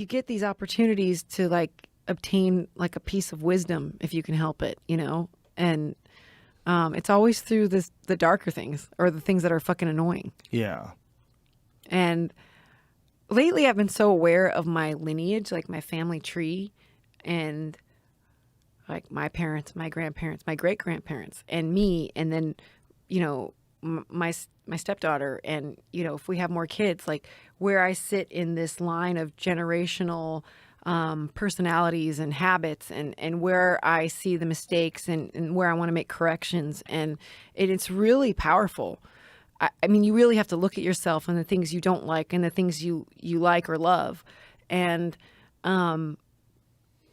you get these opportunities to like obtain like a piece of wisdom if you can help it, you know? And it's always through the darker things or the things that are fucking annoying. Yeah. And lately I've been so aware of my lineage, like my family tree, and like my parents, my grandparents, my great grandparents, and me, and then, you know, my stepdaughter, and, you know, if we have more kids, like where I sit in this line of generational personalities and habits, and where I see the mistakes, and where I want to make corrections. And it's really powerful. I mean, you really have to look at yourself and the things you don't like and the things you like or love. And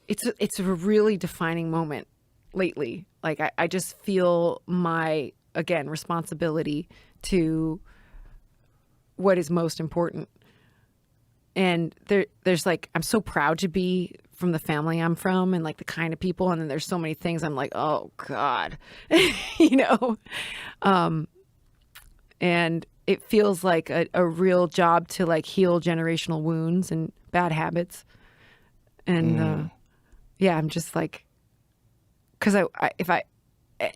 it's a really defining moment lately. Like I just feel my, again, responsibility to what is most important. And there's like, I'm so proud to be from the family I'm from and like the kind of people. And then there's so many things I'm like, oh God, you know? And it feels like a real job to like heal generational wounds and bad habits. And yeah, I'm just like, because if I,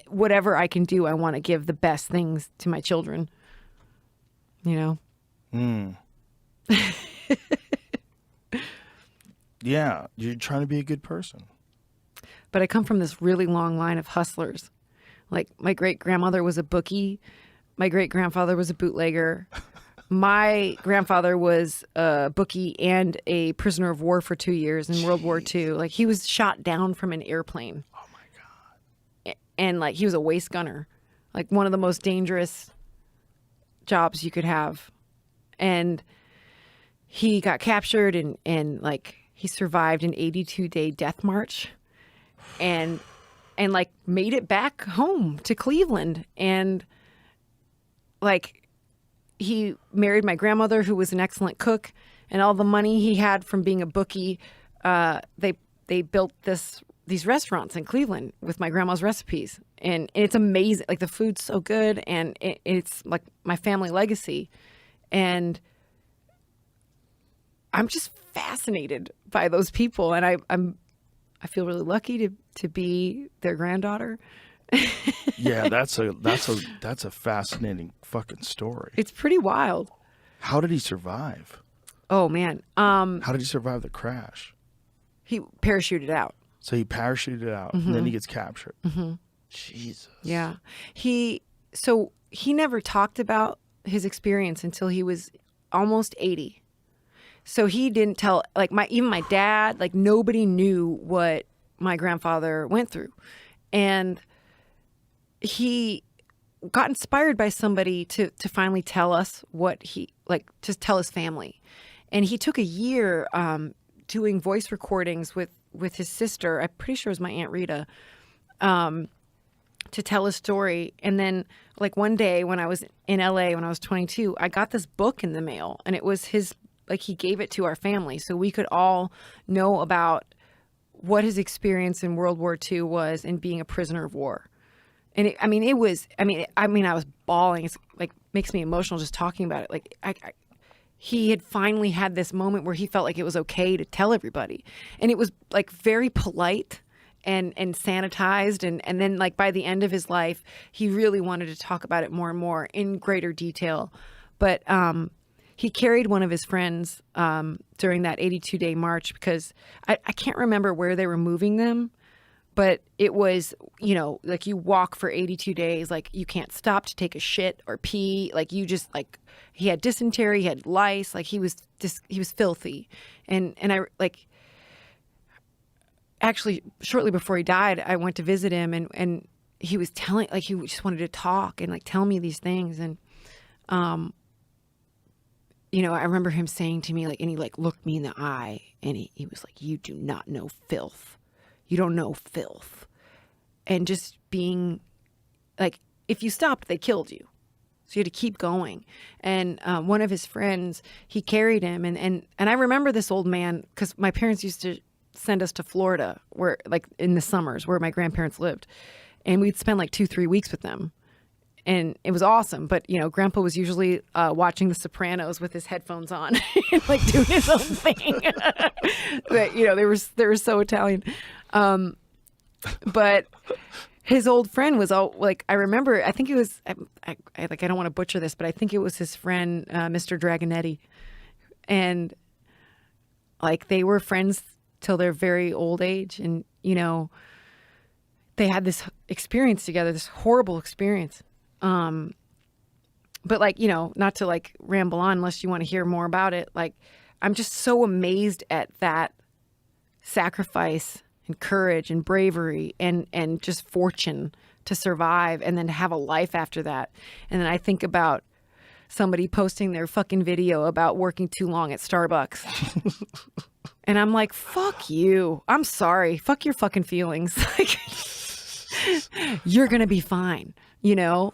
whatever I can do, I want to give the best things to my children, you know? Yeah, you're trying to be a good person. But I come from this really long line of hustlers. Like my great grandmother was a bookie. My great grandfather was a bootlegger. My grandfather was a bookie and a prisoner of war for 2 years in World War II. Like he was shot down from an airplane. Oh my God. And like he was a waist gunner, like one of the most dangerous jobs you could have. And he got captured and like he survived an 82-day death march and like made it back home to Cleveland. And like he married my grandmother, who was an excellent cook, and all the money he had from being a bookie, they built these restaurants in Cleveland with my grandma's recipes. And it's amazing. Like the food's so good, and it's like my family legacy. And I'm just fascinated by those people, and I feel really lucky to be their granddaughter. Yeah, that's a fascinating fucking story. It's pretty wild. How did he survive? Oh man. How did he survive the crash? He parachuted out. So he parachuted out, and then he gets captured. Jesus. Yeah. He never talked about his experience until he was almost 80. So he didn't tell, like even my dad, like nobody knew what my grandfather went through. And he got inspired by somebody to finally tell us what to tell his family. And he took a year doing voice recordings with his sister. I'm pretty sure it was my Aunt Rita, to tell his story. And then like one day when I was in LA, when I was 22, I got this book in the mail, and it was his, like he gave it to our family so we could all know about what his experience in World War II was in being a prisoner of war. And I was bawling. It's like makes me emotional just talking about it. Like he had finally had this moment where he felt like it was okay to tell everybody. And it was like very polite and sanitized. And then like by the end of his life, he really wanted to talk about it more and more in greater detail. But he carried one of his friends during that 82-day march because I can't remember where they were moving them, but it was, you know, like you walk for 82 days, like you can't stop to take a shit or pee. Like you just like, he had dysentery, he had lice, like he was filthy. And I like, actually shortly before he died, I went to visit him and he was telling, like he just wanted to talk and like tell me these things. And, you know, I remember him saying to me, like, and he like looked me in the eye and he was like, "You do not know filth. You don't know filth." And just being like, if you stopped, they killed you. So you had to keep going. And one of his friends, he carried him. And I remember this old man because my parents used to send us to Florida, where like in the summers where my grandparents lived. And we'd spend like 2-3 weeks with them. and it was awesome. But you know, Grandpa was usually watching The Sopranos with his headphones on, like doing his own thing. But you know, they were so Italian. But his old friend was all like, I remember, I think it was, I don't want to butcher this, but I think it was his friend, Mr. Dragonetti. And like, they were friends till their very old age. And, you know, they had this experience together, this horrible experience. But like, you know, not to like ramble on unless you want to hear more about it. Like, I'm just so amazed at that sacrifice and courage and bravery and just fortune to survive and then to have a life after that. And then I think about somebody posting their fucking video about working too long at Starbucks. And I'm like, fuck you. I'm sorry. Fuck your fucking feelings. Like, you're going to be fine, you know?